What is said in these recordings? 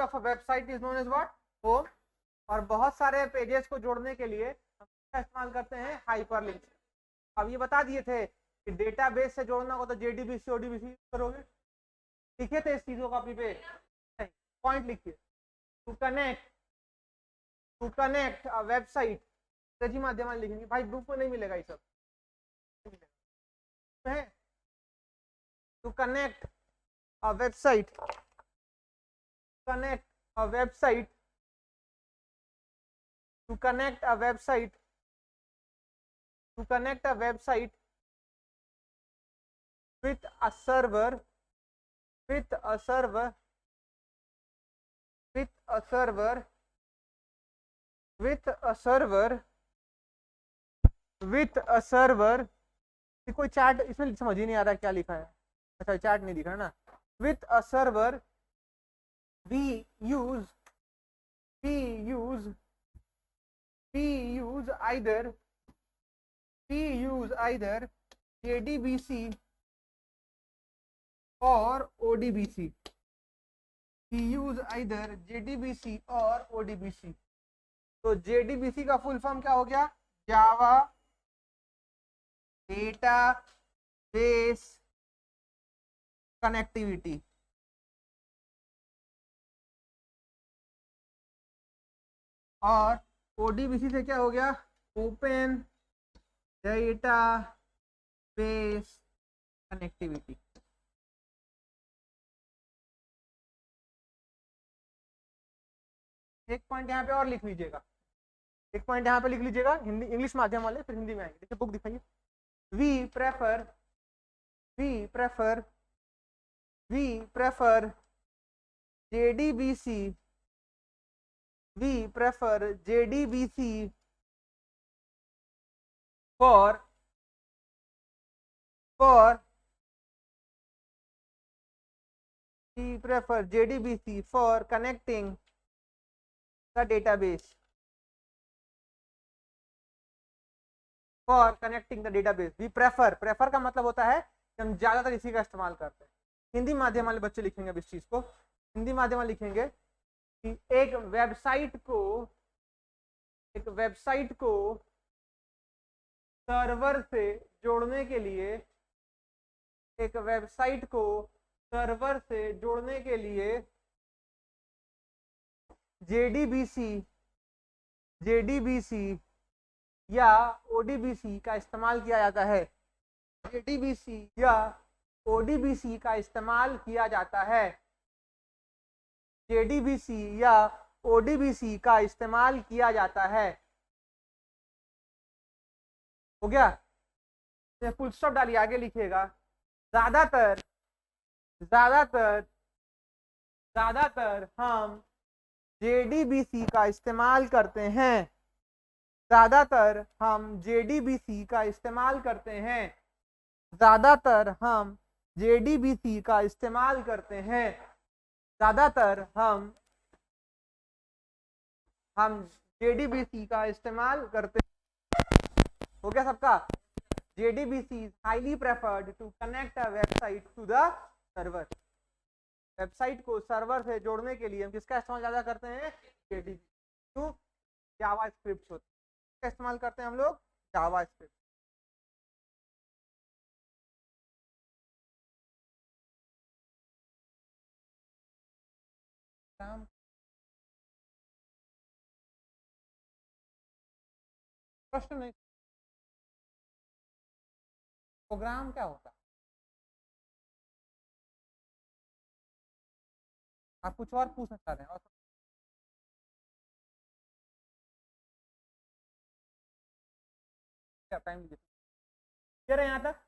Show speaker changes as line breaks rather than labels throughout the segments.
Of a website is known as what, home. और बहुत सारे पेजेस को जोड़ने के लिए हम क्या इस्तेमाल करते हैं, हाइपरलिंक। अब ये बता दिए थे कि डेटाबेस से जोड़ना हो तो जेडीबीसी ओडीबीसी यूज करोगे, लिखे थे इस चीज को कॉपी पे, पॉइंट लिखिए। टू कनेक्ट अ वेबसाइट, अंग्रेजी माध्यम लिखेंगे भाई, बुक में नहीं मिलेगा ये सब, to connect a website, connect a website, to connect a website, to connect a website with a server, with a server, with a server, with a server, with a server, कोई chat इसमें समझ ही नहीं आ रहा क्या लिखा है, अच्छा chat नहीं दिखा ना। with a server we use either JDBC or ODBC. We use either JDBC or ODBC. तो JDBC का फुल फॉर्म क्या हो गया, जावा डेटा बेस कनेक्टिविटी। और ODBC से क्या हो गया, ओपन डेटा बेस कनेक्टिविटी। एक पॉइंट यहाँ पे और लिख लीजिएगा, एक पॉइंट यहाँ पे लिख लीजिएगा, हिंदी इंग्लिश माध्यम वाले फिर हिंदी में आएंगे। देखिए बुक दिखाइए। We prefer JDBC, we prefer JDBC for we prefer JDBC for connecting the database, for connecting the database। we prefer का मतलब होता है कि हम ज्यादातर इसी का इस्तेमाल करते हैं। हिंदी माध्यम वाले बच्चे लिखेंगे अब इस चीज को, हिंदी माध्यम वाले लिखेंगे कि एक वेबसाइट को सर्वर से जोड़ने के लिए, एक वेबसाइट को सर्वर से जोड़ने के लिए JDBC या ODBC का इस्तेमाल किया जाता है। JDBC या ODBC का इस्तेमाल किया जाता है। JDBC या ODBC का इस्तेमाल किया जाता है। हो गया, फुल स्टॉप डालिए, आगे लिखिएगा। ज्यादातर हम JDBC का इस्तेमाल करते हैं। ज्यादातर हम JDBC का इस्तेमाल करते हैं। ज्यादातर हम JDBC का इस्तेमाल करते हैं। ज्यादातर हम JDBC का इस्तेमाल करते हैं। हो गया सबका। JDBC is highly preferred to connect a website to the server। Website को सर्वर से जोड़ने के लिए हम किसका इस्तेमाल ज्यादा करते हैं, JDBC। क्यों, जावा स्क्रिप्ट होते हैं, इसका इस्तेमाल करते हैं हम लोग, जावा स्क्रिप्ट। प्रश्न नहीं, प्रोग्राम क्या होता है, आप कुछ और पूछ सकते हैं। और क्या टाइम दे रहे हैं यहाँ तक,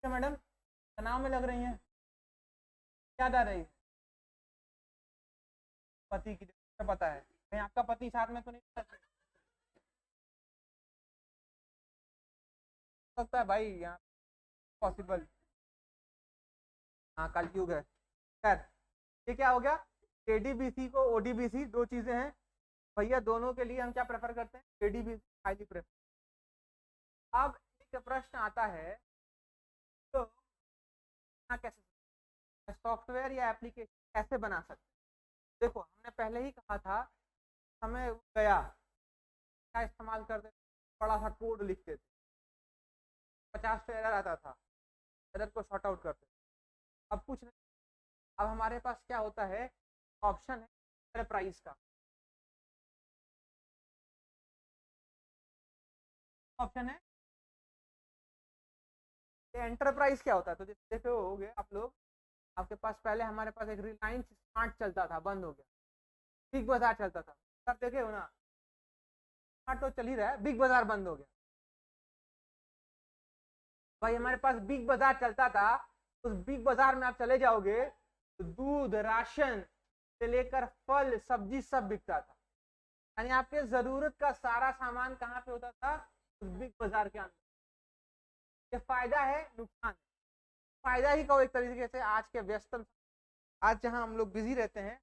क्या मैडम तनाव में लग रही हैं, याद आ रही है पति की, पता है कहीं आपका पति साथ में तो नहीं सकता है भाई, यहाँ पॉसिबल, हाँ कल युग है। खैर ये क्या हो गया, JDBC को ODBC दो चीजें हैं भैया, दोनों के लिए हम क्या प्रेफर करते हैं, JDBC हाईली प्रेफर। अब एक प्रश्न आता है, तो कैसे सॉफ्टवेयर या एप्लीकेशन कैसे बना सकते हैं, देखो हमने पहले ही कहा था, हमें गया क्या इस्तेमाल करते थे, बड़ा सा कोड लिखते थे, 50 से एरर आता था, एरर को सॉर्ट आउट करते थे। अब कुछ नहीं, अब हमारे पास क्या होता है, ऑप्शन है एंटरप्राइज का, ऑप्शन है एंटरप्राइज क्या होता है। तो जैसे देखे होगे आप लोग, आपके पास पहले हमारे पास एक रिलायंस स्मार्ट चलता था, बंद हो गया, बिग बाजार चलता था, सब देखे हो ना, स्मार्ट तो चल ही रहा है, बिग बाजार बंद हो गया। भाई हमारे पास बिग बाजार चलता था, उस बिग बाजार में आप चले जाओगे तो दूध, राशन से लेकर फल सब्जी सब बिकता था, यानी आपके जरूरत का सारा सामान कहाँ पे होता था, उस बिग बाजार के अंदर। ये फायदा है, नुकसान है। फायदा ही कहो एक तरीके से, आज के व्यस्तम, आज जहां हम लोग बिजी रहते हैं,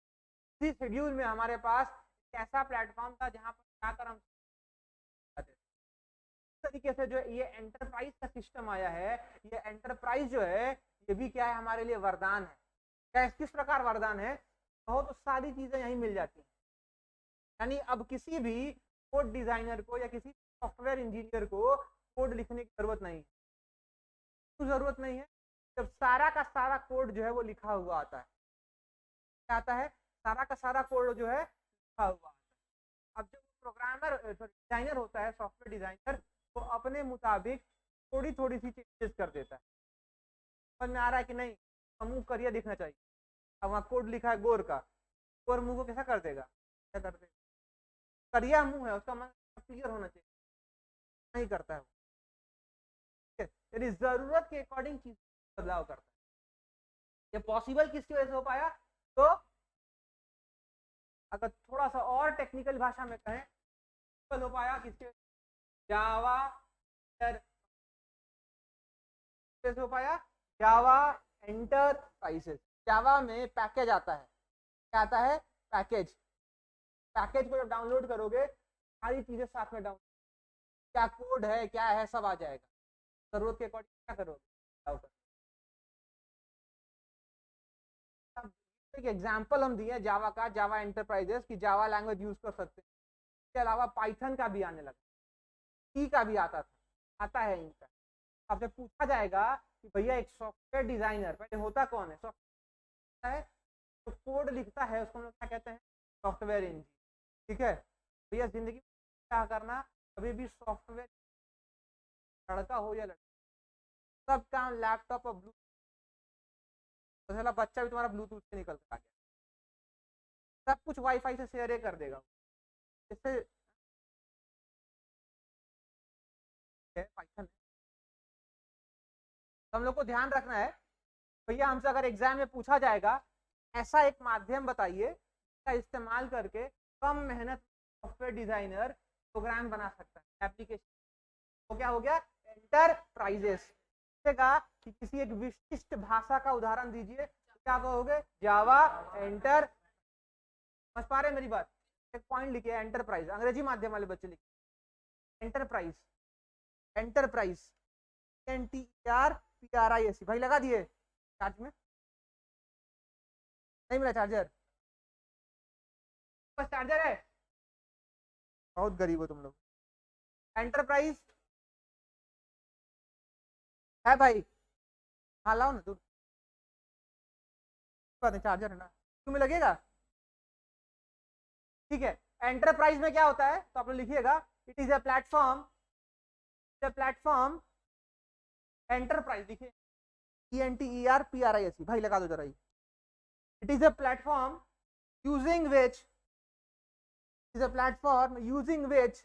इसी शेड्यूल में हमारे पास एक ऐसा प्लेटफॉर्म था जहां पर जाकर हम तरीके से जो ये एंटरप्राइज का सिस्टम आया है, ये एंटरप्राइज जो है ये भी क्या है हमारे लिए वरदान है। क्या किस प्रकार वरदान है, बहुत सारी चीजें यहीं मिल जाती हैं। यानी अब किसी भी कोड डिजाइनर को या किसी सॉफ्टवेयर इंजीनियर को कोड लिखने की जरूरत नहीं है। क्यों जरूरत नहीं है, जब सारा का सारा कोड जो है वो लिखा हुआ आता है। क्या आता है, सारा का सारा कोड जो है लिखा हुआ आता है। अब जो प्रोग्रामर डिजाइनर होता है, सॉफ्टवेयर डिजाइनर, वो अपने मुताबिक थोड़ी थोड़ी सी चेंजेस कर देता है। समझ में आ रहा है कि नहीं, समूह करियर दिखना चाहिए, अब वहाँ कोड लिखा है गोर का, गोर मुंह को कैसा कर देगा, क्या कर देगा, करिया मुंह है उसका, मन क्लियर होना चाहिए, नहीं करता है। यानी जरूरत के अकॉर्डिंग चीज बदलाव करता है। ये पॉसिबल किसकी वजह से हो पाया, तो अगर थोड़ा सा और टेक्निकल भाषा में कहें, हो पाया किसके, जावा हो पाया, जावा एंटरप्राइजेस। जावा में पैकेज आता है, क्या आता है, पैकेज। पैकेज को जब डाउनलोड करोगे सारी चीजें साथ में डाउनलोड, क्या कोड है क्या है सब आ जाएगा, जरूरत के अकॉर्डिंग क्या करोगे। एक एग्जांपल हम दिए जावा का, जावा एंटरप्राइजेस की, जावा लैंग्वेज यूज कर सकते हैं। इसके अलावा पाइथन का भी आने लगा, सी का भी आता था, आता है इनका। आपसे पूछा जाएगा कि भैया एक सॉफ्टवेयर डिजाइनर पहले होता कौन है, सॉफ्टवेयर है तो कोड लिखता है, उसको हम लोग क्या कहते हैं, सॉफ्टवेयर इंजीनियर। ठीक है भैया, जिंदगी में क्या करना, कभी भी सॉफ्टवेयर, लड़का हो या लड़का, सब काम लैपटॉप और ब्लूटूथ, बच्चा भी तुम्हारा ब्लूटूथ से निकल कर आ गया, सब कुछ वाईफाई से शेयर कर देगा, इससे पाइथन। हम लोग को ध्यान रखना है भैया, हमसे अगर एग्जाम में पूछा जाएगा ऐसा एक माध्यम बताइए जिसका इस्तेमाल करके कम मेहनत सॉफ्टवेयर डिजाइनर प्रोग्राम बना सकता है, एप्लीकेशन, तो क्या हो गया, एंटरप्राइजेस। कहा कि किसी एक विशिष्ट भाषा का उदाहरण दीजिए, क्या कहोगे, जावा एंटर। समझ पा रहे मेरी बात, एक पॉइंट लिखिए, एंटरप्राइज, अंग्रेजी माध्यम वाले बच्चे लिखिए एंटरप्राइज, एंटरप्राइज, ENTERPRISE। भाई लगा दिए चार्ज में, नहीं मिला चार्जर, बस चार्जर है, बहुत गरीब हो तुम लोग। एंटरप्राइज है भाई, हाँ लाओ ना तू, चार्जर है ना, तुम्हें लगेगा, ठीक है। एंटरप्राइज में क्या होता है, तो आप लोग लिखिएगा, it is a platform, platform, enterprise लिखिए, ENTERPRISE, भाई लगा दो जरा, it is a platform using which, is a platform using which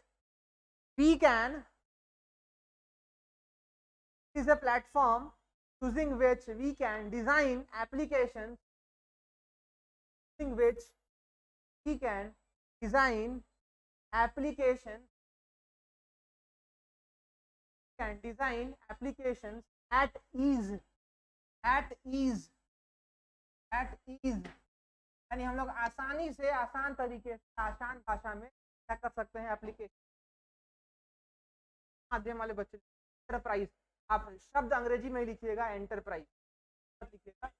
we can, is a platform using which we can design applications, using which we can design applications, can design applications at ease, at ease, at ease। यानी हम लोग आसानी से, आसान तरीके से, आसान भाषा में क्या कर सकते हैं, एप्लीकेशन। माध्यम वाले बच्चे, एंटरप्राइज, आप शब्द अंग्रेजी में लिखिएगा, एंटरप्राइज लिखिएगा,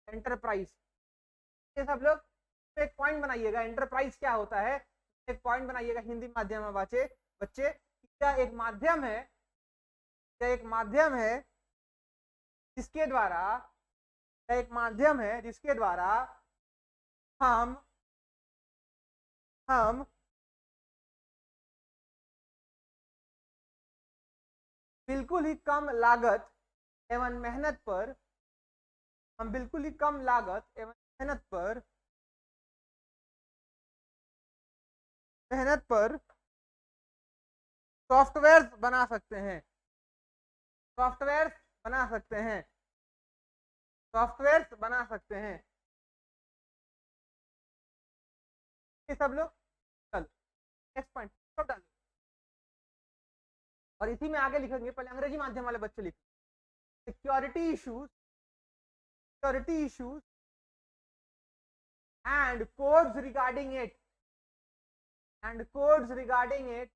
एंटरप्राइज। ये सब लोग एक पॉइंट बनाइएगा, एंटरप्राइज क्या होता है, एक पॉइंट बनाइएगा हिंदी माध्यम में बच्चे बच्चे, क्या एक माध्यम है, क्या एक माध्यम है जिसके द्वारा, क्या एक माध्यम है जिसके द्वारा हम बिल्कुल ही कम लागत एवं मेहनत पर, हम बिल्कुल ही कम लागत एवं मेहनत पर सॉफ्टवेयर बना सकते हैं, सॉफ्टवेयर बना सकते हैं, सॉफ्टवेयर बना सकते हैं। ये सब लोग चलो नेक्स्ट पॉइंट सब डालो, और इसी में आगे लिखेंगे, पहले अंग्रेजी माध्यम वाले बच्चे लिखेंगे security issues and codes regarding it, and codes regarding it,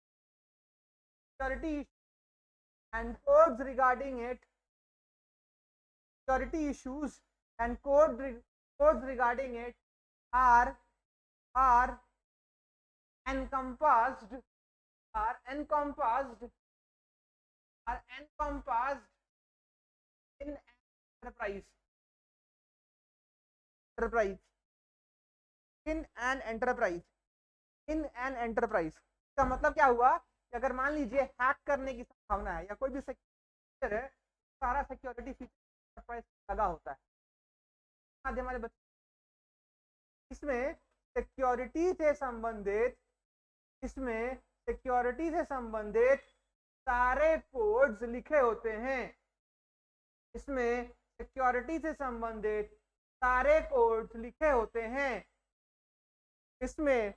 security and codes regarding it, security issues and codes regarding it are encompassed in enterprise in an enterprise। इसका मतलब क्या हुआ कि अगर मान लीजिए हैक करने की संभावना है या कोई भी सिक्योरिटी है, सारा सिक्योरिटी फीचर एंटरप्राइज लगा होता है। माध्यम वाले बच्चे इसमें सिक्योरिटी से संबंधित सारे कोड्स लिखे होते हैं, इसमें सिक्योरिटी से संबंधित सारे कोड्स लिखे होते हैं, इसमें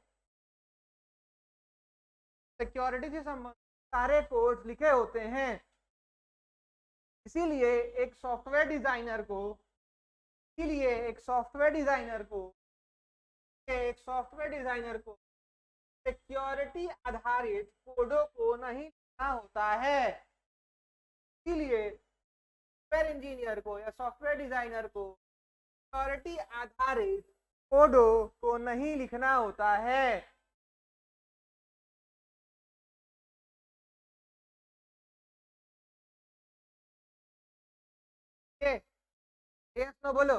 सिक्योरिटी से संबंधित सारे कोड्स लिखे होते हैं। इसीलिए एक सॉफ्टवेयर डिजाइनर को सिक्योरिटी आधारित कोडों को नहीं लिखना होता है। इसीलिए सॉफ्टवेयर इंजीनियर को या सॉफ्टवेयर डिजाइनर को सिक्योरिटी आधारित कोडों को नहीं लिखना होता है। यस नो बोलो,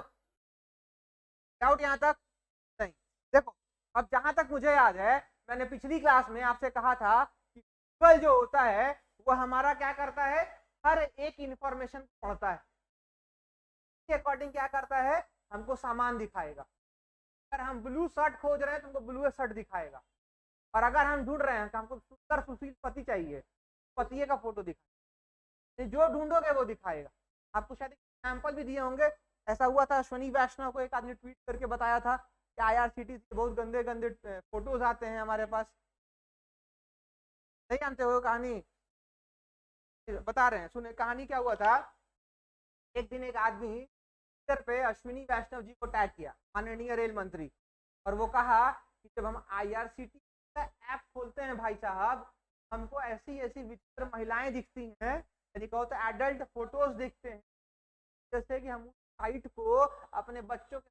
डाउट यहां तक नहीं। देखो अब जहां तक मुझे याद है, मैंने पिछली क्लास में आपसे कहा था कि गूगल जो होता है वो हमारा क्या करता है, हर एक इंफॉर्मेशन पढ़ता है, इसके अकॉर्डिंग क्या करता है, हमको सामान दिखाएगा। अगर हम ब्लू शर्ट खोज रहे हैं तो हमको ब्लू शर्ट दिखाएगा, और अगर हम ढूंढ रहे हैं कि हमको सुंदर सुशील पति चाहिए, पतिये का फोटो दिखाएगा, जो ढूंढोगे वो दिखाएगा। आपको शायद एग्जाम्पल भी दिए होंगे, ऐसा हुआ था अश्विनी वैष्णव को एक आदमी ट्वीट करके बताया था कि IRCTC से बहुत गंदे गंदे फोटोज आते हैं हमारे पास। नहीं जानते हो कहानी, बता रहे हैं, सुने कहानी क्या हुआ था। एक दिन एक आदमी ट्विटर पे अश्विनी वैष्णव जी को टैग किया, माननीय रेल मंत्री, और वो कहा कि जब हम IRCTC का ऐप खोलते हैं भाई साहब, हमको ऐसी ऐसी विचित्र महिलाएं दिखती हैं, यदि कहो तो एडल्ट फोटोज दिखते हैं, जैसे कि हम साइट को अपने बच्चों के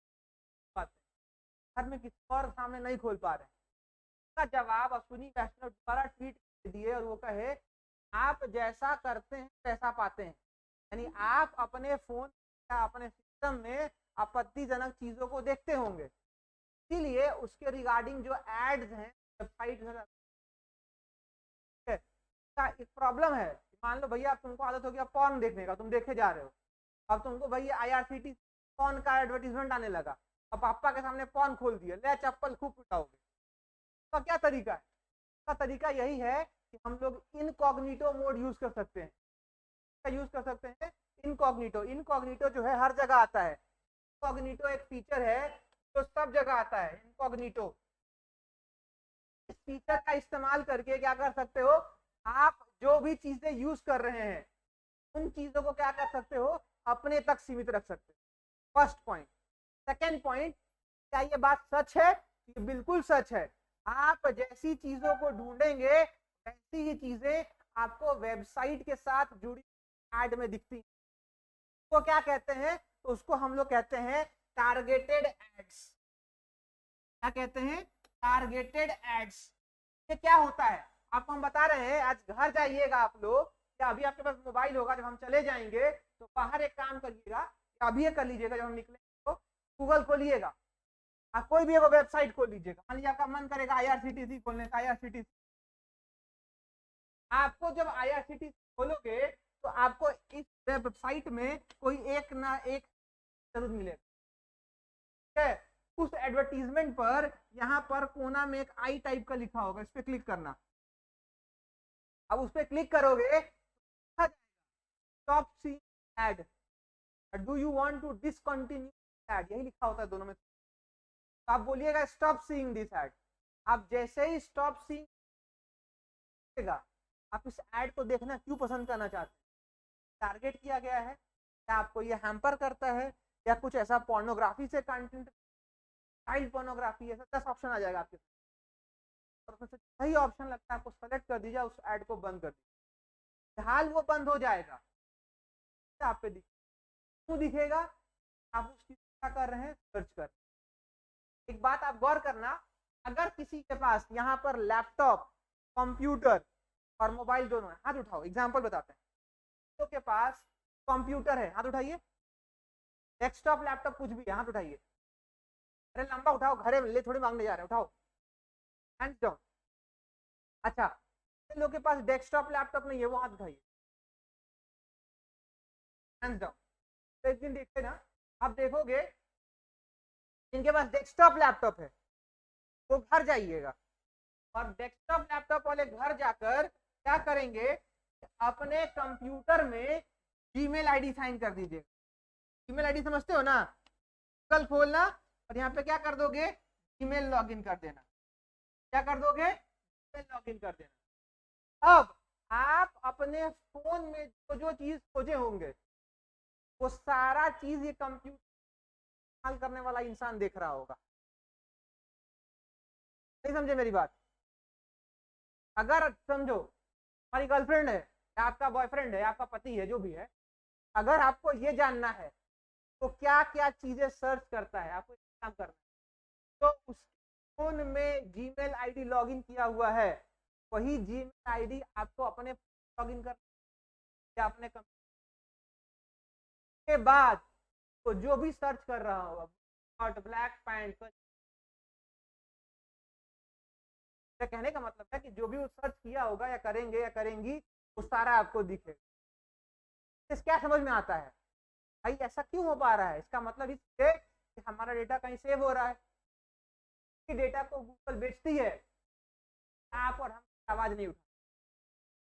घर में किसी और सामने नहीं खोल पा रहे। उसका जवाब अश्विनी वैष्णव द्वारा ट्वीट दिए, और वो कहे आप जैसा करते हैं वैसा पाते हैं, यानी आप अपने फोन या अपने सिस्टम में आपत्तिजनक चीजों को देखते होंगे, इसीलिए उसके रिगार्डिंग जो एड्स हैं वेबसाइट का एक प्रॉब्लम है। मान लो भैया तुमको आदत हो गया पॉर्न देखने का, तुम देखे जा रहे हो, अब तुमको भैया IRCTC पॉर्न का एडवर्टीजमेंट आने लगा, अब पापा के सामने पॉर्न खोल दिया, ले चप्पल खूब पिटाओगे, तो क्या तरीका है? इसका तरीका यही है कि हम लोग इनकॉग्निटो मोड यूज कर सकते हैं। क्या यूज कर सकते हैं? इनकॉग्निटो। इनकॉग्निटो जो है हर जगह आता है, इनकॉग्निटो एक फीचर है जो सब जगह आता है, इनकॉग्निटो। इस फीचर का इस्तेमाल करके क्या कर सकते हो, आप जो भी चीजें यूज कर रहे हैं उन चीजों को क्या कर सकते हो, अपने तक सीमित रख सकते हो। First point. सेकेंड पॉइंट, क्या ये बात सच है? ये बिल्कुल सच है। आप जैसी चीजों को ढूंढेंगे वैसी ही चीजें आपको वेबसाइट के साथ जुड़ी एड में दिखती। तो क्या कहते हैं? तो उसको हम लोग कहते हैं टारगेटेड एड्स। क्या कहते हैं, टारगेटेड एड्स। ये क्या होता है आपको हम बता रहे हैं। आज घर जाइएगा आप लोग, या अभी आपके पास मोबाइल होगा, जब हम चले जाएंगे तो बाहर एक काम करिएगा, अभी ये कर लीजिएगा, जब हम निकलेंगे तो गूगल खोलिएगा, आप कोई भी एक वेबसाइट खोल लीजिएगा। मान लीजिए आपका मन करेगा IRCTC खोलने का, IRCTC, आपको जब IRCTC खोलोगे तो आपको इस वेबसाइट में कोई एक ना एक जरूर मिलेगा, ठीक है। उस एडवर्टीजमेंट पर यहाँ पर कोना में एक आई टाइप का लिखा होगा, इस पर क्लिक करना। अब उस पर क्लिक करोगे, stop seeing ad, do you want to discontinue ad, यही लिखा होता है दोनों में। तो आप बोलिएगा स्टॉप सीइंग दिस एड। आप जैसे ही स्टॉप सीइंग, आप इस एड को देखना क्यों पसंद करना चाहते हैं, टारगेट किया गया है, क्या आपको ये हैम्पर करता है, या कुछ ऐसा पोर्नोग्राफी से कंटेंट, चाइल्ड पोर्नोग्राफी, ऐसा 10 ऑप्शन आ जाएगा आपके और उसमें से सही ऑप्शन लगता है आपको सेलेक्ट कर दीजिए, उस ऐड को बंद कर दीजिए, हाल वो बंद हो जाएगा। आप पे क्यों दिखेगा, आप उस चीज क्या कर रहे हैं, सर्च कर। एक बात आप गौर करना, अगर किसी के पास यहाँ पर लैपटॉप, कंप्यूटर और मोबाइल दोनों है, हाथ उठाओ, एग्जाम्पल बताते हैं। तो के पास कंप्यूटर है, हाथ उठाइए, डेस्कटॉप लैपटॉप कुछ भी है, हाथ उठाइए। अरे लंबा उठाओ, घरे ले थोड़ी मांगने जा रहे, उठाओ, हैंड्स डाउन। अच्छा, जिन लोगों के पास डेस्कटॉप लैपटॉप नहीं है वो हाथ उठाइए, हैंड्स डाउन। तो एक दिन देखते ना, आप देखोगे जिनके पास डेस्कटॉप लैपटॉप है वो घर जाइएगा, और डेस्कटॉप लैपटॉप वाले घर जाकर क्या करेंगे, अपने कंप्यूटर में जीमेल आईडी साइन कर दीजिएगा। जीमेल आईडी समझते हो ना, कल खोलना और यहाँ पे क्या कर दोगे, जीमेल लॉगिन कर देना। क्या कर दोगे, जीमेल लॉगिन कर देना। अब आप अपने फोन में जो जो चीज खोजे होंगे वो सारा चीज ये कंप्यूटर इस्तेमाल करने वाला इंसान देख रहा होगा। नहीं समझे मेरी बात? अगर समझो हमारी गर्लफ्रेंड है, या आपका बॉयफ्रेंड है, आपका पति है, जो भी है, अगर आपको ये जानना है तो क्या क्या चीजें सर्च करता है, आपको काम करना है, तो उस फोन में जीमेल आईडी लॉगिन किया हुआ है, वही जीमेल आईडी आपको अपने लॉगिन कर या अपने कंप्यूटर के बाद तो जो भी सर्च कर रहा होगा, ब्लैक पैंट, कहने का मतलब है कि जो भी वो सर्च किया होगा या करेंगे या करेंगी वो सारा आपको दिखेगा। इस क्या समझ में आता है भाई, ऐसा क्यों हो पा रहा है? इसका मतलब इससे कि हमारा डेटा कहीं सेव हो रहा है, डेटा को गूगल बेचती है, आप और हम आवाज नहीं उठा,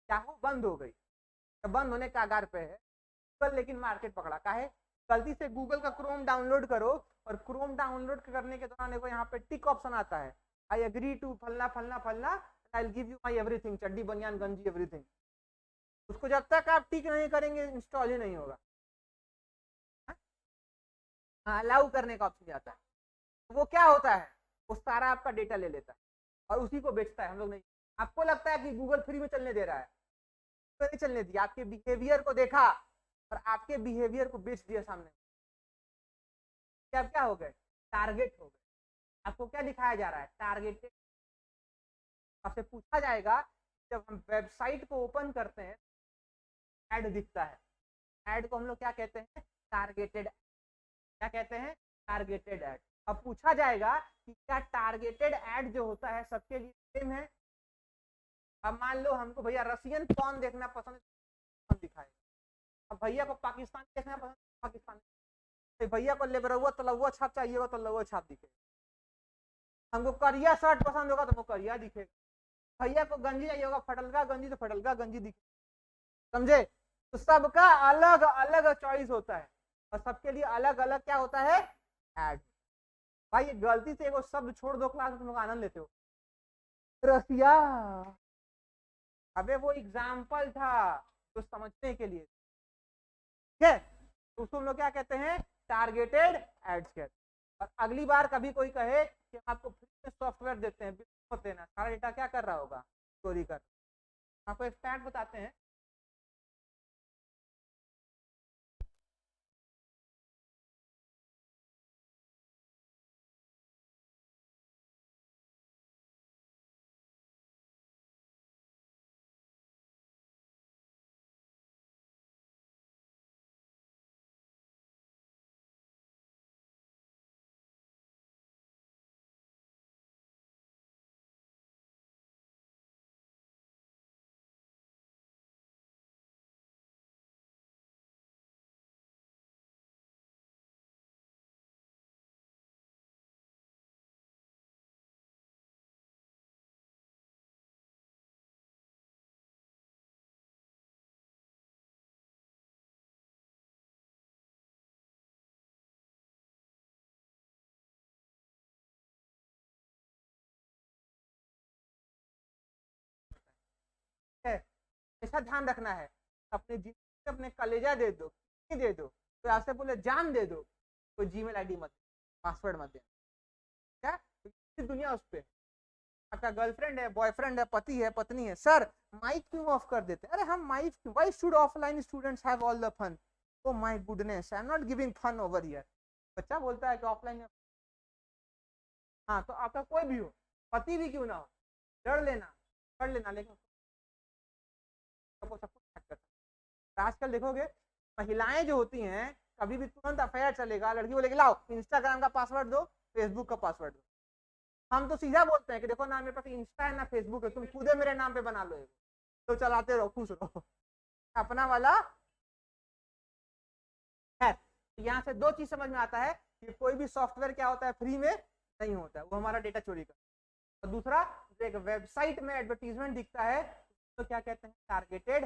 चाहो बंद हो गई, तो बंद होने के आगार पे है गूगल, लेकिन मार्केट पकड़ा का है। गलती से गूगल का क्रोम डाउनलोड करो, और क्रोम डाउनलोड करने के दौरान देखो यहाँ पे टिक ऑप्शन आता है, आई एग्री टू फलना फलना फलना, I will give you my everything, चड्डी बनियान गंजी एवरीथिंग। उसको जब तक आप टिक नहीं करेंगे इंस्टॉल ही नहीं होगा। हाँ, अलाउ करने का ऑप्शन आता है, वो क्या होता है, वो सारा आपका डेटा ले लेता है और उसी को बेचता है। हम लोग नहीं, आपको लगता है कि गूगल फ्री में चलने दे रहा है, तो नहीं चलने दिया, आपके बिहेवियर को देखा और आपके बिहेवियर को बेच दिया सामने। अब क्या हो गए, टारगेट हो गए। आपको क्या दिखाया जा रहा है, टारगेटेड। आपसे पूछा जाएगा, जब हम वेबसाइट को ओपन करते हैं ऐड दिखता है, ऐड को हम लोग क्या कहते हैं, टारगेटेड। क्या कहते हैं, टारगेटेड ऐड। अब पूछा जाएगा कि क्या टारगेटेड ऐड जो होता है सबके लिए सेम है। अब मान लो हमको भैया रशियन पॉर्न देखना पसंद है, दिखाएगा। अब भैया को पाकिस्तान देखना पसंद, पाकिस्तान। भैया को लेबरहुआ तलौआ छाप चाहिए होगा तो तलौआ छाप दिखेगा। हमको करिया शर्ट पसंद होगा तो वो करिया दिखेगा। भैया को गंजी चाहिए होगा फटलका गंजी तो फटलका गंजी दिखेगा। समझे? तो सबका अलग अलग चॉइस होता है और सबके लिए अलग अलग क्या होता है, ऐड। भाई ये गलती से वो शब्द छोड़ दो क्लास में, तुम लोग आनंद लेते हो। रसिया, अबे वो एग्जाम्पल था तो समझने के लिए, ठीक है। तो उसको हम लोग क्या कहते हैं, टारगेटेड एड्स कहते हैं। और अगली बार कभी कोई कहे कि आपको फ्री में सॉफ्टवेयर देते हैं, मत देना, सारा डेटा क्या कर रहा होगा, चोरी कर। आपको एक फैक्ट बताते हैं, ऐसा ध्यान रखना है, अपने जिंदगी अपने कलेजा दे दो, दे दो, तो आपसे बोले जान दे दो, कोई जीमेल आईडी मत, पासवर्ड मत देना। क्या दुनिया उस पर, आपका गर्लफ्रेंड है, बॉयफ्रेंड है, पति है, पत्नी है, सर माइक क्यों ऑफ कर देते? अरे हम माइक क्यों, why should offline students have all the fun? Oh my goodness, I am not giving fun over here. बच्चा बोलता है कि ऑफलाइन में, हाँ तो आपका कोई भी हो, पति भी क्यों ना हो, लड़ लेना, कर लेना, लेकिन सब कुछ आजकल देखोगे महिलाएं जो होती हैं, कभी भी तुरंत अफेयर चलेगा, लड़की बोलेगी लाओ इंस्टाग्राम का पासवर्ड दो, फेसबुक का पासवर्ड दो। हम तो सीधा बोलते हैं कि देखो ना मेरे पास इंस्टा है ना फेसबुक है, तुम खुद मेरे नाम पे बना लो, तो चलाते रहो, खुश रहो अपना वाला। है यहाँ से दो चीज समझ में आता है कि कोई भी सॉफ्टवेयर क्या होता है, फ्री में नहीं होता है, वो हमारा डेटा चोरी कर। और दूसरा, जो एक वेबसाइट में एडवर्टीजमेंट दिखता है तो क्या कहते हैं, टारगेटेड।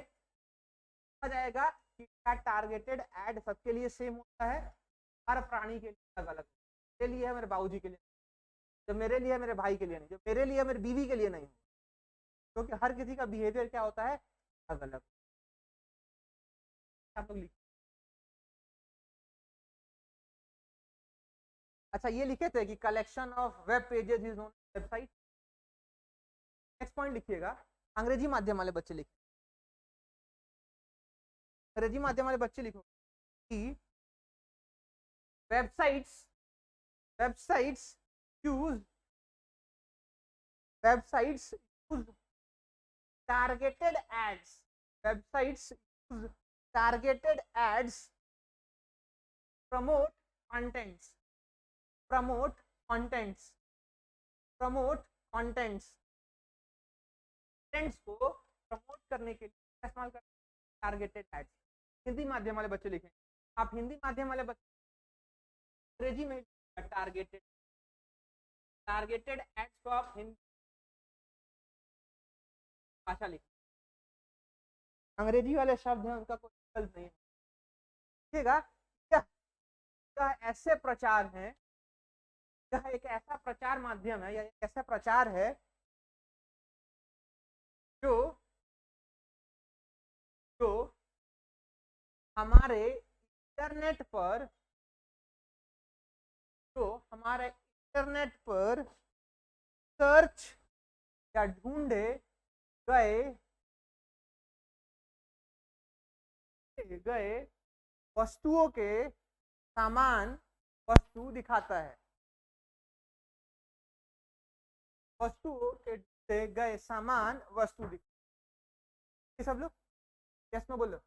आ जाएगा कि क्या टारगेटेड एड सबके लिए सेम होता है, हर प्राणी के लिए अलग अलग, मेरे लिए है, मेरे बाबूजी के लिए, जो मेरे लिए है मेरे भाई के लिए नहीं, जो मेरे लिए है मेरी बीवी के लिए नहीं, क्योंकि हर किसी का बिहेवियर क्या होता है, अलग अलग। आप लोग लिखिए, अच्छा ये लिखे थे कि collection of web pages is known website. Next point लिखिएगा, अंग्रेजी माध्यम वाले बच्चे लिखे, अंग्रेजी माध्यम वाले बच्चे लिखो कि websites websites use websites use targeted ads, websites use targeted ads, promote contents, promote contents, promote contents, contents को प्रमोट करने के लिए इस्तेमाल करते हैं टारगेटेड एड्स। हिंदी माध्यम वाले बच्चे लिखें, आप हिंदी माध्यम वाले बच्चे अंग्रेजी में टारगेटेड, टारगेटेड एड्स को आप हिंदी भाषा लिखें, अंग्रेजी वाले शब्द हैं उनका कोई विकल्प नहीं है, देखिएगा ऐसे प्रचार हैं, यह एक ऐसा प्रचार माध्यम है या एक ऐसा प्रचार है जो जो हमारे इंटरनेट पर, जो हमारे इंटरनेट पर सर्च या ढूंढे गए वस्तुओं के सामान, वस्तु दिखाता है, वस्तुओं के ढूंढे गए सामान वस्तु दिखाता है। सब लोग यस में बोलो,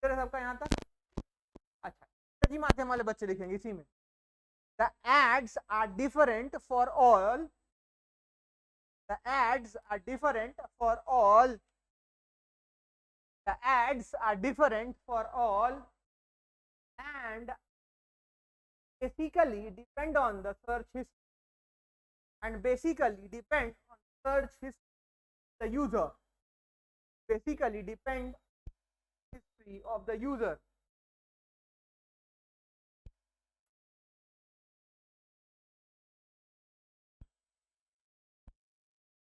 सबका यहाँ तक अच्छा। अंग्रेजी माध्यम वाले बच्चे लिखेंगे इसी में, the ads are different for all, the ads are different for all, the ads are different for all and basically depend on the search history, and basically depend on search history the user, basically depend history of the user।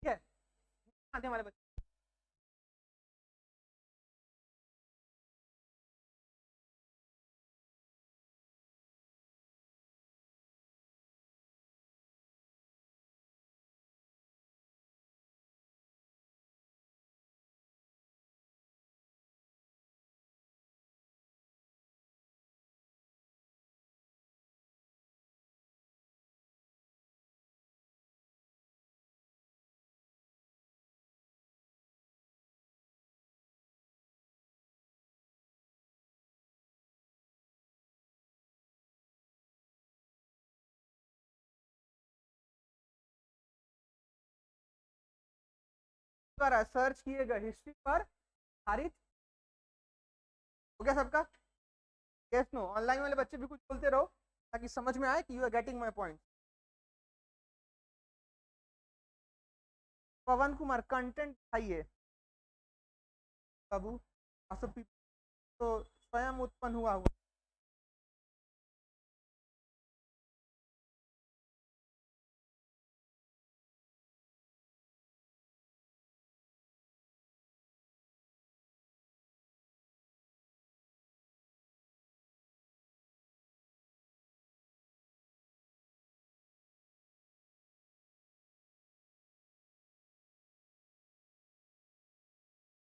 ठीक है, माध्यम वाले बच्चे search किएगा history पर आधारित, हो गया सबका? यस नो, ऑनलाइन वाले बच्चे भी कुछ बोलते रहो ताकि समझ में आए कि you are getting my point. Pawan Kumar content चाहिए बाबू, तो स्वयं उत्पन्न हुआ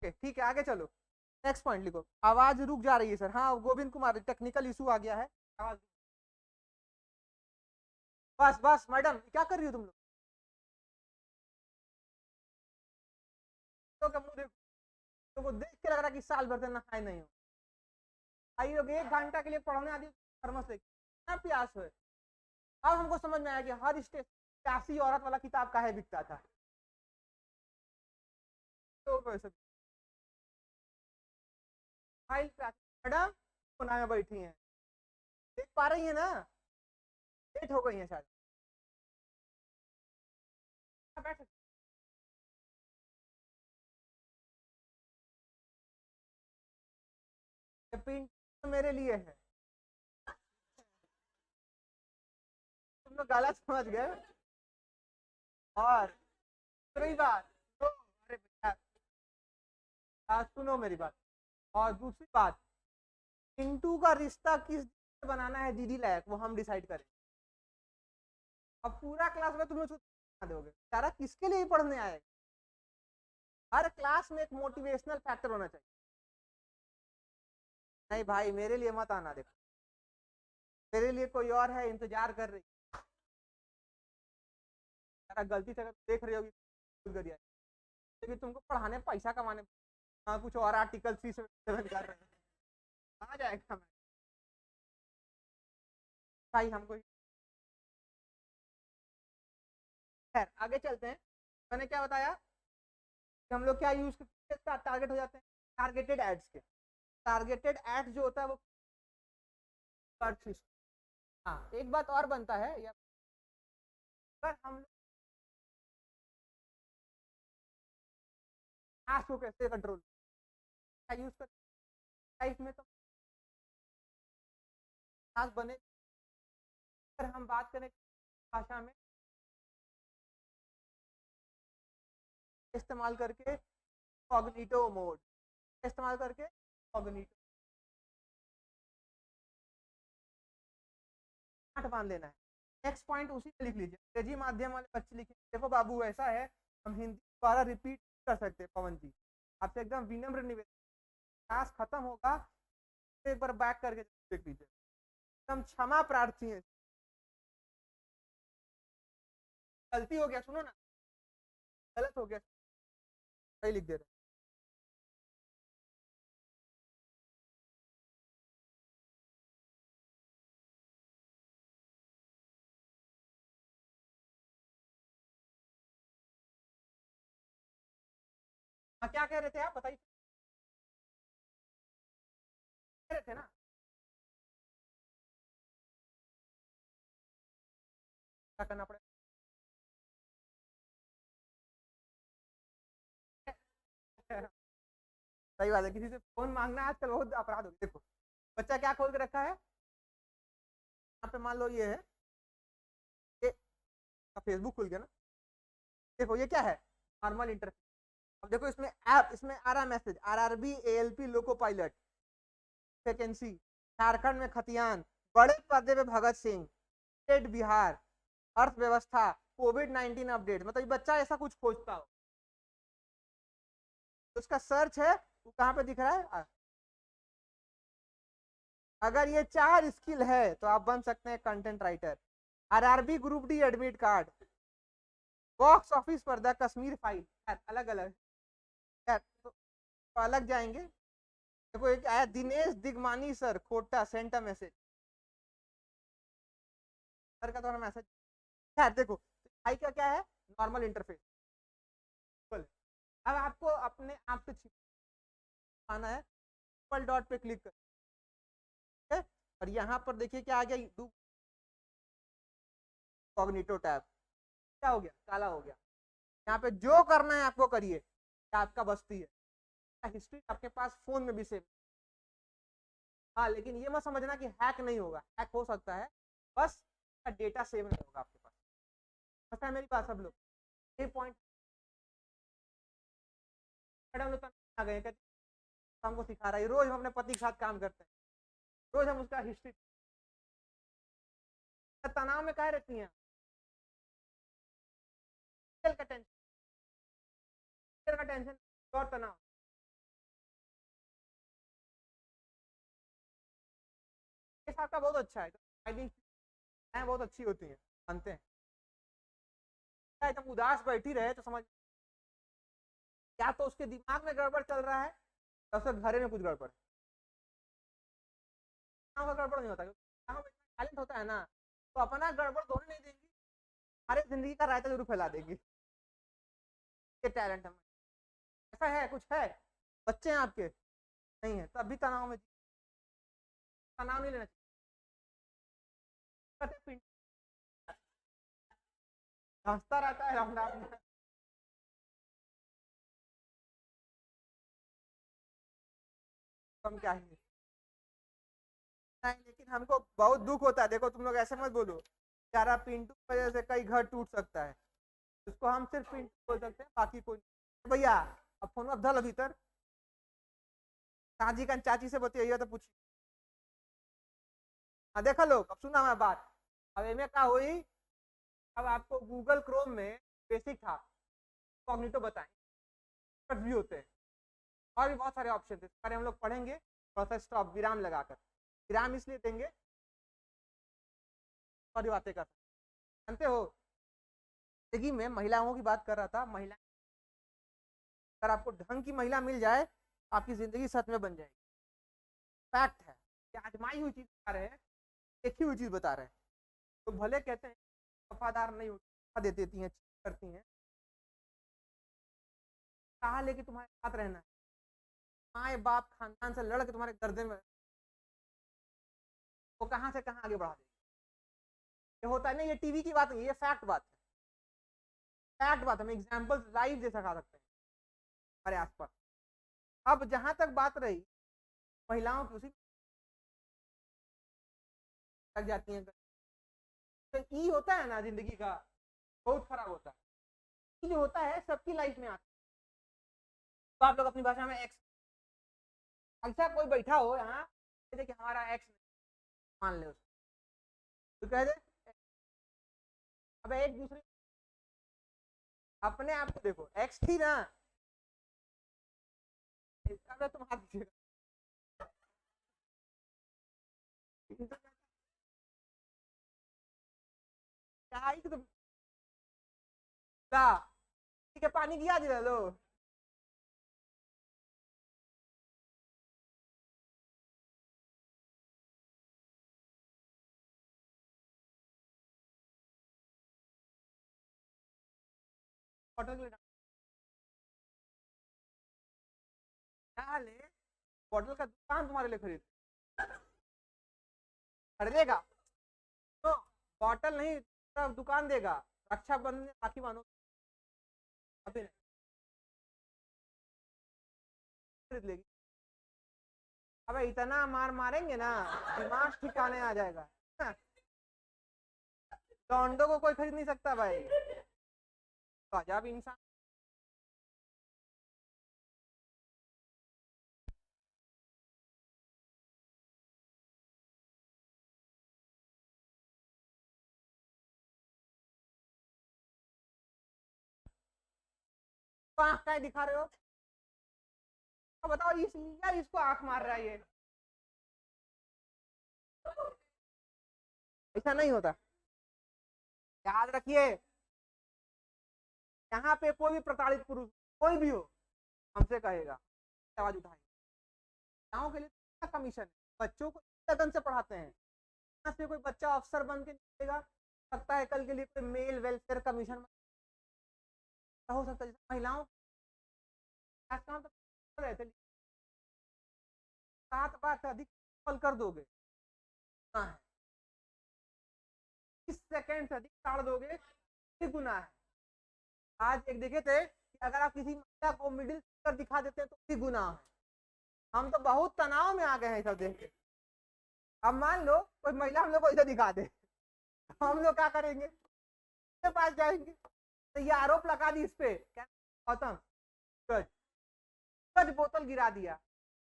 ठीक है, आगे चलो। नेक्स्ट पॉइंट लिखो, आवाज रुक जा रही है सर। हाँ गोविंद कुमार, टेक्निकल इशू आ गया है, आवाज। बस बस मैडम, क्या कर रही हो तुम लोग? तो मुंह देखो, तो देख के लग रहा है कि साल भर से नहाए नहीं हो। आई लोग 1 घंटा के लिए पढ़ने आती, थर्मस लेके इतना प्यास है। अब हमको समझ में आया कि हर स्टेज प्यासी औरत वाला किताब काहे बिकता था। तो वैसे फाइल प्यासी मैडम कोना में बैठी हैं, देख पा रही है ना? लेट हो गई है शायद। बैठ, पिंट तो मेरे लिए है, तुम लोग गलत समझ गए। और दूसरी बात तो, अरे भैया सुनो मेरी बात। और दूसरी बात, पिंटू का रिश्ता किस से बनाना है दीदी लायक, वो हम डिसाइड करें। अब पूरा क्लास में तुम लोग बना दोगे, सारा किसके लिए पढ़ने आएगा? हर क्लास में एक मोटिवेशनल फैक्टर होना चाहिए। नहीं भाई मेरे लिए मत आना, देखो मेरे लिए कोई और है इंतजार कर रही। अगर गलती से अगर देख रही होगी क्योंकि तुमको पढ़ाने पैसा कमाने, हाँ कुछ और आर्टिकल 377 कर रहे हैं, आ जाएगा मैं भाई हमको। खैर आगे चलते हैं। मैंने क्या बताया कि हम लोग क्या यूज करते हैं, टारगेट हो जाते हैं टारगेटेड एड्स के। टारगेटेड एड्स जो होता है वो सर्च हिस्ट्री। हाँ एक बात और बनता है, या अगर हम लोग आस को कैसे कंट्रोल क्या यूज करते हैं लाइफ में, तो खास बने। अगर हम बात करें भाषा में इस्तेमाल करके, कॉग्निटो मोड इस्तेमाल करके, कॉग्निटो आठ बांध लेना है। नेक्स्ट पॉइंट उसी में लिख लीजिए, अंग्रेजी माध्यम वाले बच्चे लिखे, देखो बाबू ऐसा है, हम हिंदी दोबारा रिपीट कर सकते हैं। पवन जी आपसे एकदम विनम्र निवेदन, क्लास खत्म होगा एक बार बैक करके देख लीजिए, एकदम क्षमा प्रार्थी है। गलती हो गया सुनो ना, गलत हो गया, सही लिख दे रहे। हाँ क्या कह रहे थे आप, बताइए कह रहे थे ना। क्या करना पड़ेगा? सही बात है, किसी से फोन मांगना आजकल बहुत अपराध हो गया। देखो बच्चा क्या खोल के रखा है, यहाँ पे मान लो ये है, ये फेसबुक खुल गया ना। देखो ये क्या है, नॉर्मल इंटरफेस। अब देखो इसमें ऐप, इसमें आ रहा message, RRB ALP loco pilot vacancy, Jharkhand में खतियान, बड़े पर्दे पे भगत सिंह, स्टेट बिहार, अर्थव्यवस्था, कोविड-19 अपडेट। मतलब ये बच्चा ऐसा कुछ खोजता हो तो उसका सर्च है वो कहाँ पे दिख रहा है। अगर ये 4 स्किल है तो आप बन सकते हैं content writer. RRB group D admit card, box office पर द कश्मीर फाइल, अलग अलग तो अलग जाएंगे। देखो एक आया दिनेश दिगमानी सर खोटा, सेंट अ मैसेज, सर का थोड़ा मैसेज। खैर देखो भाई का क्या है, नॉर्मल इंटरफेस। अब आपको अपने आप से छिपाना है, डबल डॉट पे क्लिक कर, और यहाँ पर देखिए क्या आ गया, कॉग्निटो टैब। क्या हो गया, काला हो गया। यहाँ पे जो करना है आपको करिए, आपका बस्ती है। हिस्ट्री आपके पास फोन में भी सेव। हाँ लेकिन ये मत समझना कि हैक नहीं होगा, हैक हो सकता है, बस डेटा सेव नहीं होगा आपके पास। पता है मेरी बात सब लोग, ये पॉइंट मैडम लोग आ गए, हमको सिखा रहा है, रोज हम अपने पति के साथ काम करते हैं, रोज हम उसका हिस्ट्री। तनाव में कह रहती हैं का टेंशन, का टेंशन और तनाव, फेस आपका बहुत अच्छा है, स्माइलिंग बहुत अच्छी होती है, मानते हैं। एकदम उदास बैठी रहे तो समझ या तो उसके दिमाग में गड़बड़ चल रहा है या उसके घरे में कुछ गड़बड़ है। गड़बड़ नहीं होता, टैलेंट होता है ना, तो अपना गड़बड़ धोने नहीं देंगी, हमारे जिंदगी का रायता जरूर फैला देंगी। ये टैलेंट है। ऐसा है, कुछ है, बच्चे हैं आपके नहीं है, तब भी तनाव में, तनाव नहीं लेना चाहिए, हंसता रहता है अपना अपना। हम क्या है नहीं, लेकिन हमको बहुत दुख होता है, देखो तुम लोग ऐसे मत बोलो, यार पिंटू की वजह से कई घर टूट सकता है, उसको हम सिर्फ पिंटू बोल सकते हैं, बाकी कोई भैया। अब फोन अब धल भीतर, चाची का चाची से बताइए तो पूछिए। हाँ देखो लोग, अब सुना मैं बात, अब एम क्या हुई, अब आपको गूगल क्रोम में बेसिक था, कॉग्निटो बताएं भी होते हैं, और भी बहुत सारे ऑप्शन थे, सारे हम लोग पढ़ेंगे, थोड़ा सा स्टॉप विराम लगाकर, विराम इसलिए देंगे, सारी बातें कर जानते हो। जिंदगी में महिलाओं की बात कर रहा था, महिला अगर आपको ढंग की महिला मिल जाए, आपकी जिंदगी सच में बन जाएगी, फैक्ट है, कि आजमाई हुई चीज बता रहे हैं, देखी हुई चीज बता रहे हैं। तो भले कहते हैं वफादार नहीं होती, दे देती हैं, करती हैं, कहा लेके तुम्हारे साथ रहना है, माए बाप खानदान से लड़ के तुम्हारे गर्दे में, वो कहां से कहां आगे बढ़ा देगी। ये होता है ना, ये टीवी की बात नहीं, ये फैक्ट बात है, फैक्ट बात, हम एग्जाम्पल लाइव जैसा खा सकते हैं हमारे आसपास। अब जहां तक बात रही महिलाओं की, उसी लग जाती हैं, तो ई होता है ना जिंदगी का, बहुत खराब होता है, जो होता है सबकी लाइफ में आता है। तो आप लोग अपनी भाषा में एक्स, ऐसा कोई बैठा हो यहाँ कि हमारा एक्स मान ले उसको, तो कह दे अब एक दूसरे, अपने आप को देखो, एक्स थी ना, अब तुम हाथ दीजिएगा, क्या ही तुम, ठीक है पानी किया दे लो, बॉटल क्या ले, बॉटल का दुकान तुम्हारे लिए खरीद खरीदेगा, तो बॉटल नहीं दुकान देगा, रक्षाबंधन में राखी बांधो, अभी नहीं खरीद लेगी। अब इतना मार मारेंगे ना, दिमाग ठिकाने आ जाएगा, लॉन्डो को कोई खरीद नहीं सकता भाई, गजब इंसान। तो आंख क्या दिखा रहे हो, तो बताओ इस यार, इसको आंख मार रहा है ये, ऐसा नहीं होता, याद रखिए, यहाँ पे कोई भी प्रताड़ित पुरुष कोई भी हो, हमसे कहेगा, आवाज उठाएगा, गाँव के लिए कमीशन है, बच्चों को लगन से पढ़ाते हैं, यहाँ से कोई बच्चा अफसर बन के निकलेगा, सकता है कल के लिए कोई मेल वेलफेयर कमीशन हो सकता है, महिलाओं काम तो रहे थे, 7 बार से अधिक कॉल कर दोगे, हाँ, 30 सेकेंड से अधिक टाड़ दोगे, ये गुनाह है। आज एक देखे थे कि अगर आप किसी महिला को मिडिल फिंगर दिखा देते हैं तो भी गुनाह है। हम तो बहुत तनाव में आ गए हैं सब देख के। अब मान लो कोई महिला हम लोग को इसे दिखा दे, हम लोग क्या करेंगे, उसके पास जाएंगे, तो ये आरोप लगा दी इस पे, क्या गौतम सच बोतल गिरा दिया,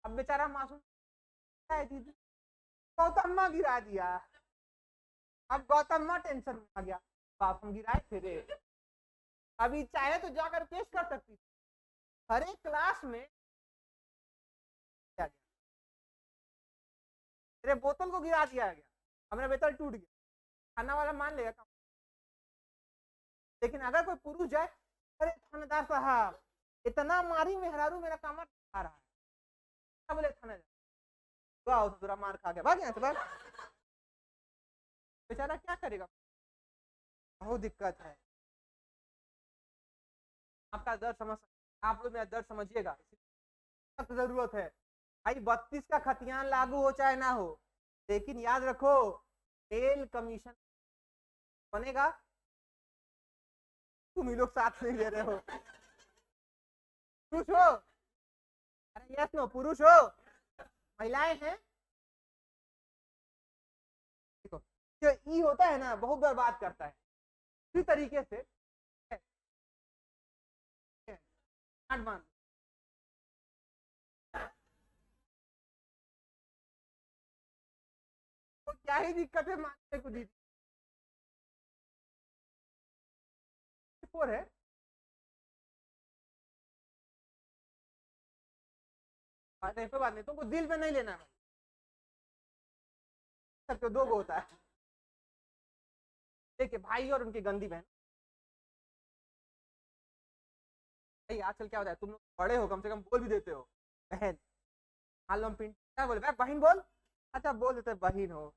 अब बेचारा मासूम गौतम गिरा दिया, अब गौतम टेंशन में आ गया, बाप हम गिराए फिर, अभी चाहे तो जाकर पेश कर सकती, हर एक क्लास में तेरे बोतल को गिरा दिया गया, हमारा बोतल टूट गया, खाना वाला मान लेगा। लेकिन अगर कोई पुरुष जाए, अरे थानेदार साहब इतना मारी मेहरारू मेरा कमर आ रहा है, क्या बोले थानेदार, पूरा मार खा गया, भाग यहाँ से भाग। बेचारा क्या करेगा, बहुत दिक्कत है। आपका दर्द समझ, आप लोग मेरा दर्द समझिएगा, जरूरत है भाई। 32 का खतियान लागू हो चाहे ना हो, लेकिन याद रखो तेल कमीशन बनेगा, तुम ही लोग साथ नहीं दे रहे हो। पुरुष हो, अरे यस नो, पुरुष हो, महिलाएं हैं। देखो जो ई होता है ना, बहुत बर्बाद करता है। इसी तरीके से तो क्या ही दिक्कत है मानने को, दीदी है बात नहीं, कोई बात नहीं, तुमको दिल पे नहीं लेना है, सबके दो गो होता है। देखिए भाई और उनकी गंदी बहन, भाई आजकल क्या होता है, तुम लोग बड़े हो, कम से कम बोल भी देते हो बहन। मान लो हम पिंट क्या बोले, बहन बोल, अच्छा बोल देते बहन हो,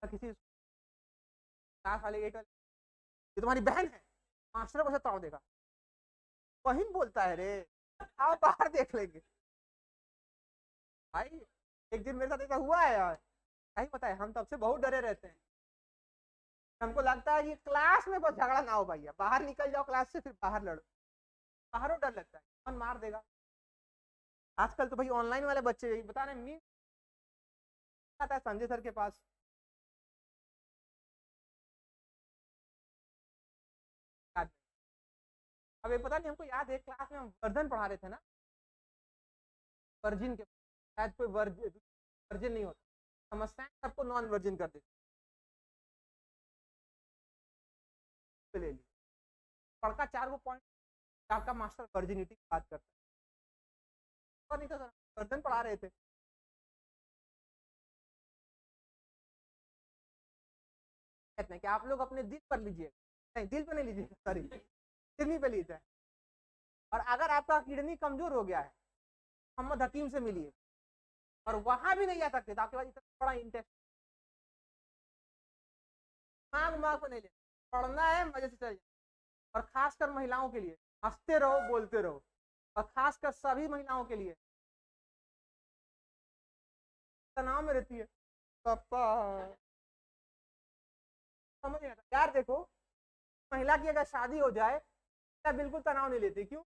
किसी क्लास वाले 8 वाले, ये तुम्हारी बहन है, मास्टर को ताव देगा, बहन बोलता है रे, आओ बाहर देख लेंगे। भाई एक दिन मेरे साथ ऐसा हुआ है यार, क्या ही पता है, हम तब से बहुत डरे रहते हैं। हमको लगता है कि क्लास में बस झगड़ा ना हो भैया, बाहर निकल जाओ क्लास से, फिर बाहर लड़ो, बाहरों डर लगता है कौन मार देगा। आजकल तो भाई ऑनलाइन वाले बच्चे बता रहे, मीम आता है संजय सर के पास, अब ये पता नहीं, हमको याद है क्लास में हम वर्जन पढ़ा रहे थे ना, वर्जिन के, शायद कोई वर्जिन नहीं होता, समझते हैं सबको नॉन वर्जिन कर देते, ले ली पढ़का 4 पॉइंट, आपका मास्टर वर्जिनिटी की बात करता है, नहीं तो सर वर्जन पढ़ा रहे थे। कहते हैं कि आप लोग अपने दिल पर लीजिए, नहीं दिल पे नहीं लीजिए, सॉरी किडनी पे लीजिए, और अगर आपका किडनी कमजोर हो गया है, मोहम्मद हकीम से मिलिए, और वहां भी नहीं जा सकते तो आपके पास इतना बड़ा इंटेस्ट, मांग को नहीं लेना, पढ़ना है मजे से चल जाए। और खासकर महिलाओं के लिए हंसते रहो बोलते रहो, और खासकर सभी महिलाओं के लिए तनाव में रहती है, पापा समझ नहीं आता यार। देखो महिला की अगर शादी हो जाए तो बिल्कुल तनाव नहीं लेती, क्यों,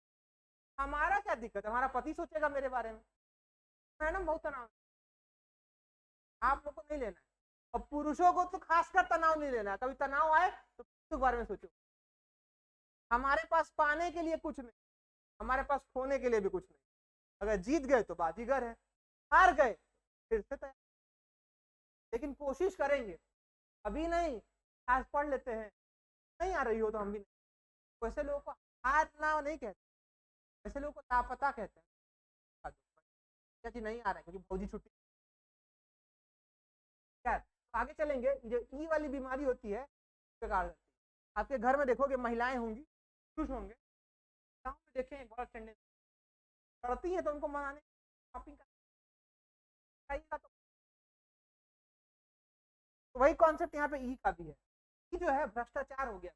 हमारा क्या दिक्कत है, हमारा पति सोचेगा मेरे बारे में, मैडम बहुत तनाव, आप लोग को नहीं लेना है। और पुरुषों को तो खासकर तनाव नहीं लेना है, कभी तनाव आए तो उसके बारे में सोचो। हमारे पास पाने के लिए कुछ नहीं, हमारे पास खोने के लिए भी कुछ नहीं, अगर जीत गए तो बाजीगर है, हार गए फिर से तैयार, लेकिन कोशिश करेंगे, अभी नहीं आज पढ़ लेते हैं, नहीं आ रही हो तो हम भी नहीं। वैसे लोगों को हारना नहीं कहते, ऐसे लोगों को लापता कहते हैं, क्या कि नहीं आ रहा है क्योंकि फौजी छुट्टी। क्या तो आगे चलेंगे, जो ई वाली बीमारी होती है आपके घर में देखोगे महिलाएं होंगी, पुरुष होंगे, गाँव में देखें बहुत टेंडेंसी पड़ती है तो उनको मनाने शॉपिंग का तो वही कॉन्सेप्ट यहाँ पे ई का भी है, ई जो है भ्रष्टाचार हो गया।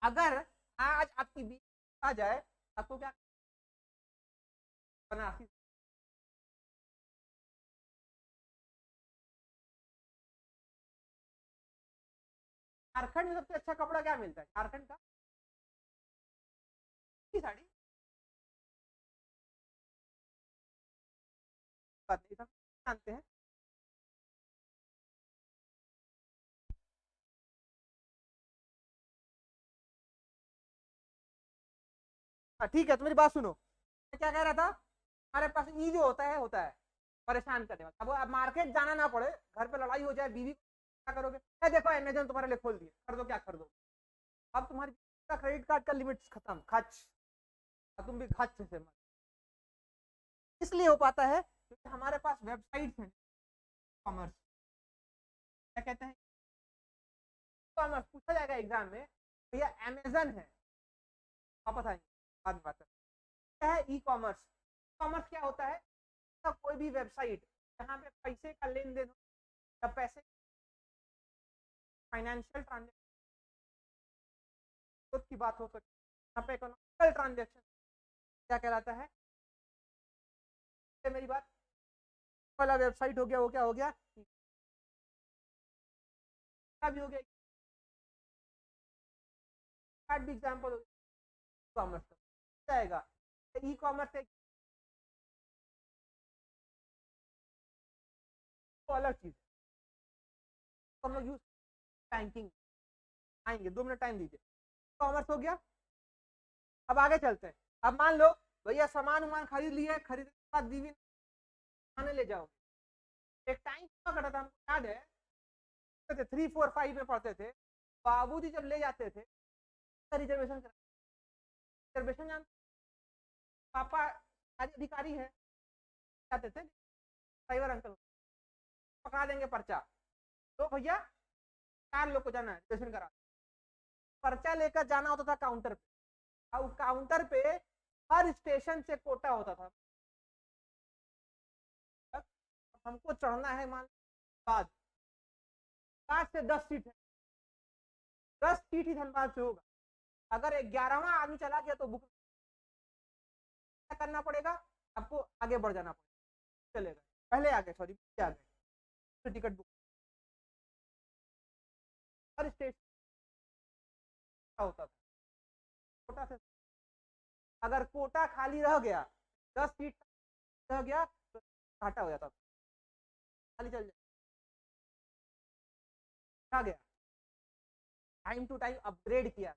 अगर आज आपकी बीवी आ जाए आपको क्या बनारसी, झारखंड में सबसे अच्छा कपड़ा क्या मिलता है, झारखंड का साड़ी, बात नहीं सब जानते हैं। ठीक है तो मेरी बात सुनो, मैं क्या कह रहा था, हमारे पास ई जो होता है परेशान करने वाला। अब आप मार्केट जाना ना पड़े, घर पे लड़ाई हो जाए, बीवी क्या करोगे, देखो अमेजन तुम्हारे लिए खोल दिए, कर दो क्या कर दो, अब तुम्हारी क्रेडिट कार्ड का लिमिट खत्म, खच, तुम भी खच से मत, इसलिए हो पाता है क्योंकि हमारे पास वेबसाइट है कॉमर्स, क्या कहते हैं कॉमर्स, पूछा जाएगा एग्जाम में, भैया अमेजन है, वापस आएंगे बाद में बात करें। क्या है ई कॉमर्स? कॉमर्स क्या होता है? तो कोई भी वेबसाइट जहाँ पे पैसे का लेन देन या पैसे फाइनेंशियल ट्रांजेक्शन की बात हो सकती है, यहाँ पे इकोनॉमिकल ट्रांजेक्शन क्या कहलाता है? मेरी बात वाला वेबसाइट हो गया, वो क्या हो गया? भी हो गया, भी एग्जाम्पल हो गया कॉमर्स का जाएगा। ई कॉमर्स एक तो अलग चीज है, हम लोग यूज बैंकिंग आएंगे, 2 मिनट टाइम दीजिए। कॉमर्स हो गया, अब आगे चलते हैं। अब मान लो भैया सामान उमान खरीद लिए, खरीदने के बाद दीवी खाने ले जाओ, एक टाइम करता था, हमको याद है 3, 4, 5 में पढ़ते थे, बाबूजी जब ले जाते थे रिजर्वेशन करा, रिजर्वेशन जान पापा अधिकारी है जाते थे, ड्राइवर अंकल पकड़ा देंगे पर्चा, तो भैया 4 लोग को जाना है रिजर्वेशन करा, पर्चा लेकर जाना होता था काउंटर पे, और काउंटर पे हर स्टेशन से कोटा होता था, हमको चढ़ना है मान बाद 5 से 10 सीट है, 10 सीट ही धनबाद से होगा, अगर 11वां आदमी चला गया तो बुक क्या करना पड़ेगा आपको, आगे बढ़ जाना पड़ेगा, चलेगा पहले आगे, सॉरी आ गए टिकट बुक हर स्टेशन होता था कोटा से, अगर कोटा खाली रह गया 10 सीट रह गया तो घाटा हो जाता, खाली चल जाए, गया टाइम टू टाइम अपग्रेड किया।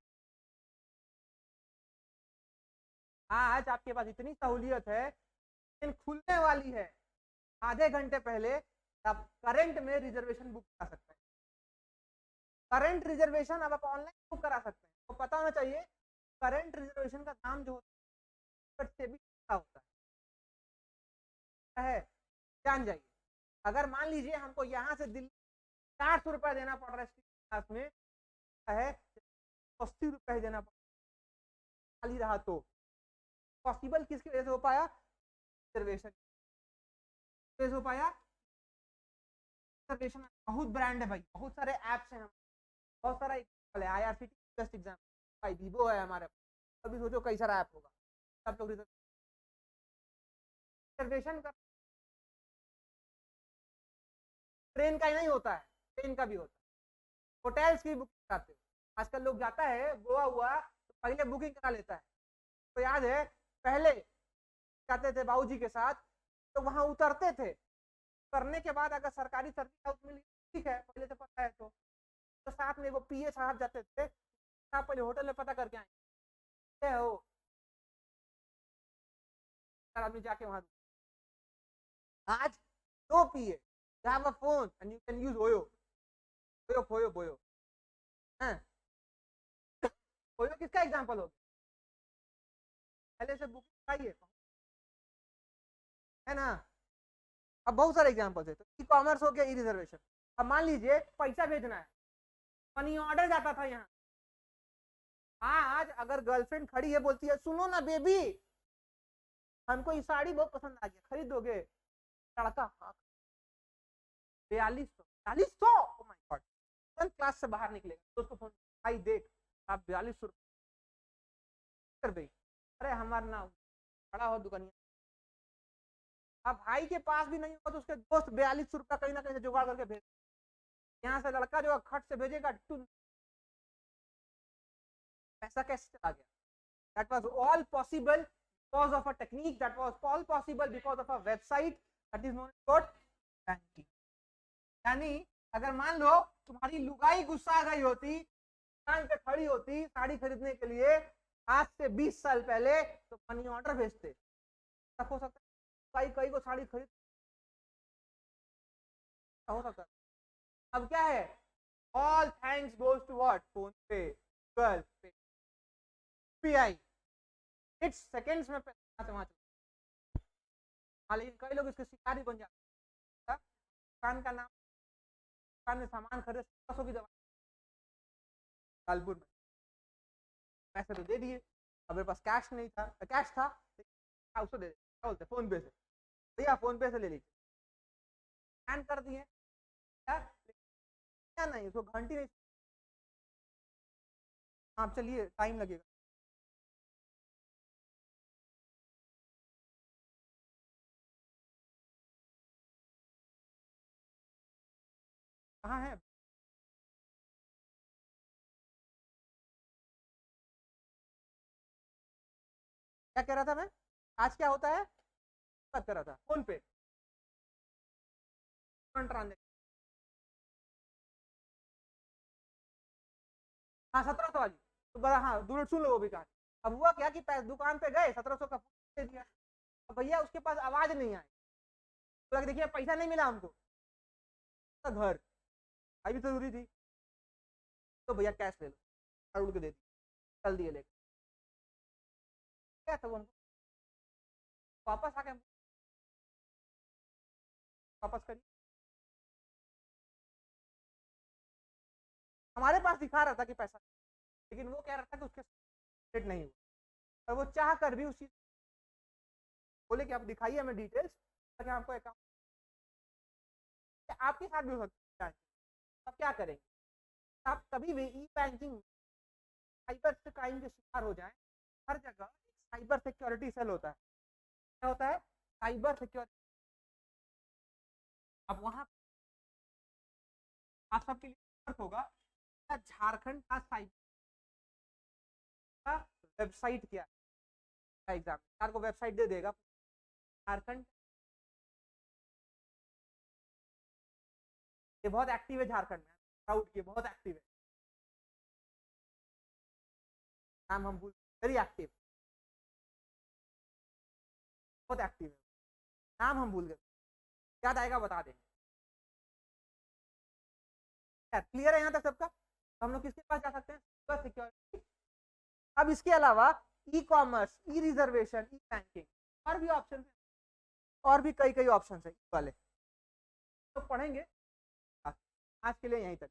आज आपके पास इतनी सहूलियत है, ट्रेन खुलने वाली है, आधे घंटे पहले आप करंट में रिजर्वेशन बुक करा सकते हैं, करंट रिजर्वेशन अब आप ऑनलाइन बुक करा सकते हैं, तो पता होना चाहिए करंट रिजर्वेशन का दाम जो होता है से भी होता है, जान जाइए। अगर मान लीजिए हमको यहाँ से दिल्ली 400 रुपया देना पड़ रहा है क्लास में, है 80 रुपया ही देना पड़ खाली रहा, तो पॉसिबल किसकी वजह से हो पाया? रिजर्वेशन हो पाया, रिजर्वेशन। बहुत ब्रांड है भाई, बहुत सारे एप्स हैं, बहुत सारा एग्जाम्पल है, IRCTC बेस्ट एग्जाम्पल भाई, वीवो है हमारे, अभी सोचो कई सारा ऐप होगा, सब लोग रिजर्वेशन कर, ट्रेन का ही नहीं होता है, ट्रेन का भी होता है, होटल्स की बुकिंग कराते हो, आजकल लोग जाता है गोवा हुआ तो पहले बुकिंग करा लेता है, तो याद है पहले जाते थे बाबूजी के साथ, तो वहां उतरते थे, करने के बाद अगर सरकारी सर्विस हाउस मिली ठीक है, पहले से पता है तो साथ में वो PA साहब जाते थे, आप पहले होटल में पता करके आए हो, आदमी जाके वहां, आज 2 PA, you have a phone and you can use Oyo, Oyo, Oyo किसका एग्जांपल हो, पहले से बुकिंग कराइए, है ना। अब बहुत सारे एग्जांपल्स है, तो ई कॉमर्स हो गया, ई रिजर्वेशन। अब मान लीजिए पैसा भेजना है, मनी ऑर्डर जाता था यहाँ, आज अगर गर्लफ्रेंड खड़ी है बोलती है सुनो ना बेबी हमको ये साड़ी बहुत पसंद आ गया, खरीदोगे? लड़का हाँ, 4200 ओ माय गॉड, तुरंत क्लास से बाहर निकलेगा तो उसको फोन, भाई देख आप 4200 कर गई, अरे हमारा ना खड़ा हो दुकानिया, अब भाई के पास भी नहीं होगा तो उसके दोस्त 4200 रुपया कहीं ना कहीं से जुगाड़ करके भेज, यहाँ से लड़का जो खट से भेजेगा पैसा कैसे चला गया? That was all possible because of a technique, that was all possible because of a website that is known as banking. यानी अगर मान लो तुम्हारी लुगाई गुस्सा गई होती, दुकान पे खड़ी होती साड़ी खरीदने के लिए आज से 20 साल पहले, तो मनी ऑर्डर भेजते, हो सकता है कई को साड़ी खरीद हो सकता है। अब क्या है, all thanks goes to what, PhonePe, Google Pay, UPI, it's seconds में पैसा वहां, हाँ, लेकिन कई लोग इसके शिकार भी बन जाते हैं। दुकान का नाम, दुकान में सामान खरीदे 100 की दवा कालपुर में, पैसे तो दे दिए, अब मेरे पास कैश नहीं था, कैश था उसको दे, क्या बोलते फोन पे से, भैया फोन पे से ले लीजिए, स्कैन कर दिए क्या नहीं, उसको घंटी नहीं। हाँ चलिए, टाइम लगेगा। कहाँ है? क्या कह रहा था मैं? आज क्या होता है? बात कर रहा था फोन पे ट्रांजेक्शन। हाँ 1700 वाली तो बड़ा, हाँ दूर सुन लो वो भी कहा। अब हुआ क्या कि दुकान पे गए, 1700 का दे दिया, अब भैया उसके पास आवाज नहीं आई, तो देखिए पैसा नहीं मिला हमको, तो घर अभी जरूरी थी, तो भैया कैश ले लो, करोड़ के दे दिए, चल दिए लेकर, क्या था उनको वापस आके वापस करिए। हमारे पास दिखा रहा था कि पैसा, लेकिन वो कह रहा था कि उसके रेट नहीं हुआ, और वो चाह कर भी उस चीज बोले कि आप दिखाइए हमें डिटेल्स, ताकि आपको अकाउंट, आपके साथ भी हो सकता है। आप क्या करेंगे? आप कभी भी ई बैंकिंग साइबर क्राइम के शिकार हो जाए, हर जगह एक साइबर सिक्योरिटी सेल होता है। क्या होता है? Cyber security. अब वहां आप सबके लिए होगा, झारखंड का साइबर का वेबसाइट क्या है, एग्जाम को वेबसाइट दे देगा झारखंड, ये बहुत एक्टिव है झारखंड में, क्राउड ये बहुत एक्टिव है, नाम हम भूल, वेरी एक्टिव, बहुत एक्टिव है, नाम हम भूल गए, याद आएगा बता देंगे। क्लियर है यहाँ तक सबका? तो हम लोग किसके पास जा सकते हैं? Cyber security. अब इसके अलावा ई कॉमर्स, ई रिजर्वेशन, ई बैंकिंग, और भी ऑप्शन है, और भी कई कई ऑप्शन है वाले, तो पढ़ेंगे। आज के लिए यहीं तक।